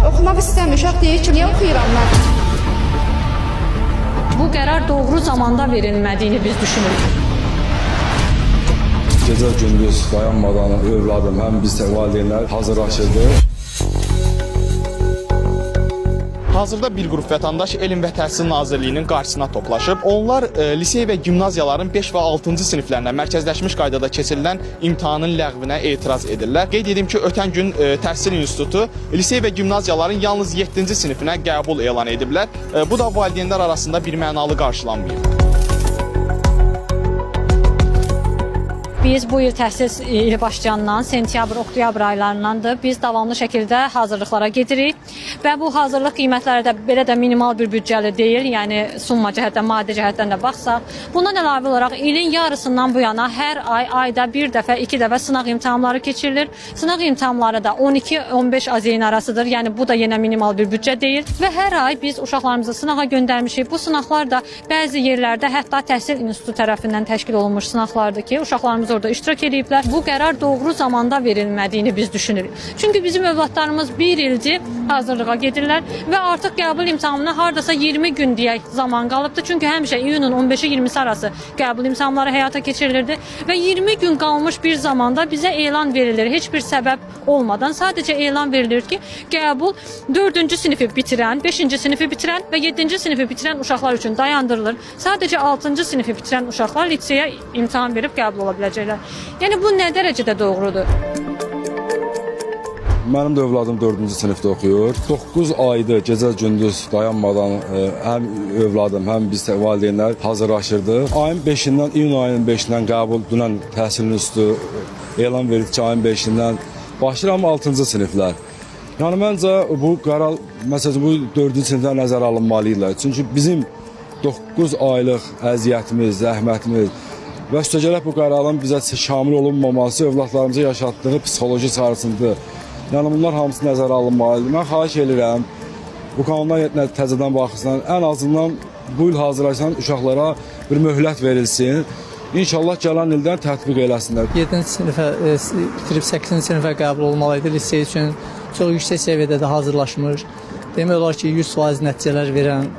oxumaq istəmir. Uşaq deyir ki, niyə oxuyuram mən? Bu qərar doğru zamanda verilmədiyini biz düşünürük. Gecə gündüz dayanmadan övladım, həm biz də valideynlər hazırlaşırdıq. Hazırda bir qrup vətəndaş Elm və Təhsil Nazirliyinin qarşısına toplaşıb. Onlar lisey və gimnaziyaların 5 və 6-cı siniflərinə mərkəzləşmiş qaydada keçirilən imtahanın ləğvinə etiraz edirlər. Qeyd edim ki, ötən gün Təhsil İnstitutu lisey və gimnaziyaların yalnız 7-ci sinifinə qəbul elan ediblər. Bu da valideynlər arasında bir mənalı qarşılanmayıb. Biz bu il təhsil ili başlayandan sentyabr-oktyabr aylarındandır. Biz davamlı şəkildə hazırlıqlara gedirik və bu hazırlıq qiymətləri də belə də minimal bir büdcəli deyil. Yəni summa cəhətdən, maddi cəhətdən də baxsaq. Bundan əlavə olaraq ilin yarısından bu yana hər ay ayda bir dəfə, 2 dəfə sınaq imtahanları keçirilir. Sınaq imtahanları da 12-15 azeyin arasıdır. Yəni bu da yenə minimal bir büdcə deyil və hər ay biz uşaqlarımızı sınağa göndərmişik. Bu sınaqlar da bəzi yerlərdə hətta Təhsil İnstitutu tərəfindən təşkil olunmuş sınaqlardır ki, uşaqlarımız orada iştirak ediblər. Bu qərar doğru zamanda verilmədiyini biz düşünürük. Çünki bizim övladlarımız bir ildir hazırlığa gedirlər və artıq qəbul imtahanına hardasa 20 gün deyək zaman qalıbdır. Çünki həmişə iyunun 15-i 20-si arası qəbul imtahanları həyata keçirilirdi və 20 gün qalmış bir zamanda bizə elan verilir. Heç bir səbəb olmadan sadəcə elan verilir ki, qəbul 4-cü sinifi bitirən, 5-ci sinifi bitirən və 7-ci sinifi bitirən uşaqlar üçün dayandırılır. Sadəcə 6-cı sinifi bitirən uşaqlar liseyə imtahan verib qəbul ola biləcəklər. Yəni bu nə dərəcədə doğrudur? Mənim də övladım 4-cü sinifdə oxuyur. 9 aydır gecə-gündüz dayanmadan həm övladım, həm biz də valideynlər hazırlaşırdıq. Ayın 5-dən, iyun ayının 5-dən qəbul dünən Təhsil İnstitutu elan verdi ki, ayın 5-dən başlayır, amma 6-cı siniflər. Yəni məncə bu qərar, məsələn, bu 4-cü sinifdə nəzərə alınmalıdır. Çünki bizim 9 aylıq əziyyətimiz, zəhmətimiz və üstəgələ bu qərarın bizə şamil olunmaması övladlarımıza yaşatdığı psixoloji sarsıntı. Yəni bunlar hamısı nəzərə alınmalıdır. Mən xahiş edirəm, bu qanuna təzədən baxırsan, ən azından bu il hazırlaşan uşaqlara bir möhlət verilsin. İnşallah gələn ildən tətbiq eləsinlər. 7-ci sinifə bitirib 8-ci sinifə qəbul olmalıydı. Lisey üçün çox yüksək səviyyədə də hazırlaşmış. Demək olar ki, 100% nəticələr verən.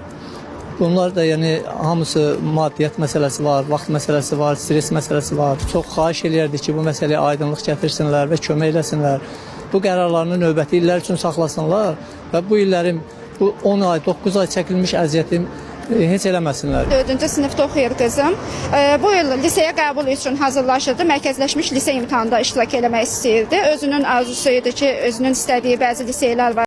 Bunlar da yəni hamısı maddiyyat məsələsi var, vaxt məsələsi var, stres məsələsi var. Çox xahiş eləyərdik ki, bu məsələyə aydınlıq gətirsinlər və kömək eləsinlər. Bu qərarlarını növbəti illər üçün saxlasınlar və bu illərin bu 10 ay, 9 ay çəkilmiş əziyyəti heç eləməsinlər. 4-cü sinifdə oxuyur qızım. Bu il liseyə qəbul üçün hazırlaşırdı. Mərkəzləşmiş lisey imtahanında iştirak eləmək istəyirdi. Özünün arzusu idi ki, özünün istədiyi bəzi liseylər var.